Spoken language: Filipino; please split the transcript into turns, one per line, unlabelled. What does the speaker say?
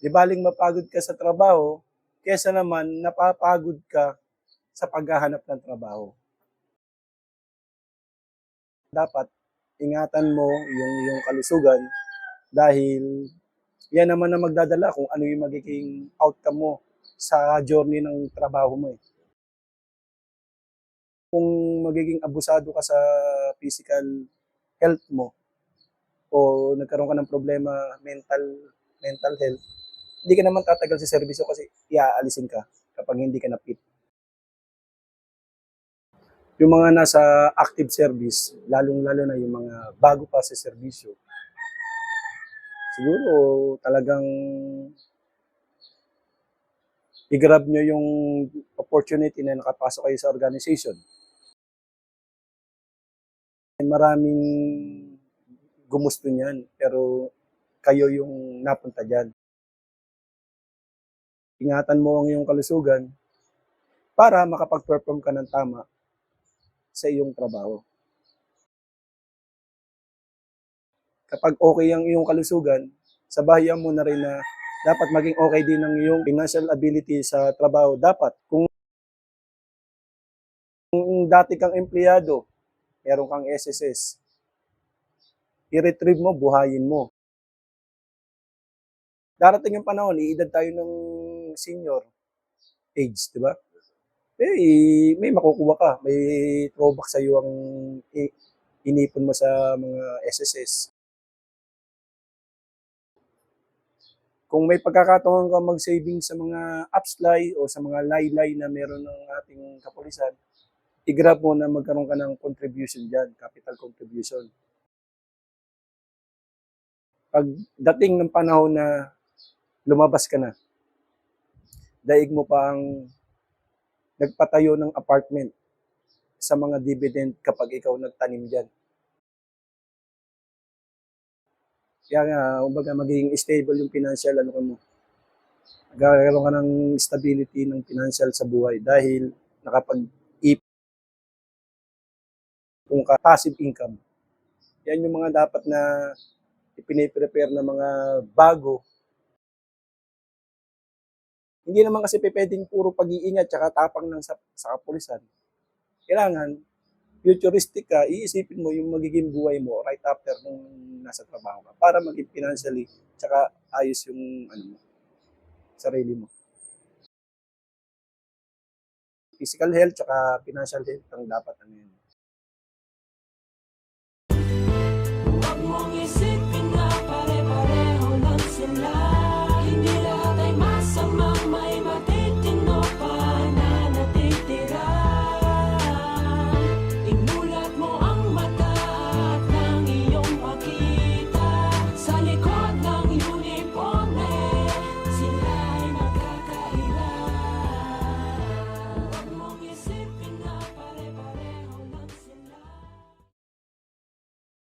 Di baling mapagod ka sa trabaho, kesa naman napapagod ka sa paghahanap ng trabaho. Dapat ingatan mo yung iyong kalusugan dahil yan naman ang magdadala kung ano yung magiging outcome mo sa journey ng trabaho mo eh. Kung magiging abusado ka sa physical health mo o nagkaroon ka ng problema mental health, hindi ka naman tatagal sa serbisyo kasi iaalisin ka kapag hindi ka na fit. Yung mga nasa active service, lalong-lalo na yung mga bago pa sa serbisyo, siguro talagang i-grab nyo yung opportunity na nakapasok kayo sa organization. Maraming gumusto niyan, pero kayo yung napunta dyan. Ingatan mo ang iyong kalusugan para makapag-perform ka ng tama sa iyong trabaho. Kapag okay ang iyong kalusugan, sabayan mo na rin na dapat maging okay din ang iyong financial ability sa trabaho. Dapat, kung dati kang empleyado, meron kang SSS, i-retrieve mo, buhayin mo. Darating yung panahon, iedad tayo ng senior age, di ba? May makukuha ka, may throwback sa iyo ang inipon mo sa mga SSS. Kung may pagkakataon ka mag-saving sa mga AppsLay o sa mga laylay na meron ng ating kapulisan, i-grab mo na magkaroon ka ng contribution dyan, capital contribution. Pag dating ng panahon na lumabas ka na, daig mo pa ang nagpatayo ng apartment sa mga dividend kapag ikaw nagtanim dyan. Kaya nga, kumbaga magiging stable yung financial mo. Magkakaroon ka ng stability ng financial sa buhay dahil nakapag-ipon ka, passive income. Yan yung mga dapat na ipine-prepare na mga bago. Hindi naman kasi pwedeng puro pag-iingat tsaka tapang lang sa kapulisan. Kailangan, futuristic ka, iisipin mo yung magiging buhay mo right after nung nasa trabaho ka para maging financially tsaka ayos yung sarili mo. Physical health tsaka financial health ang dapat yun.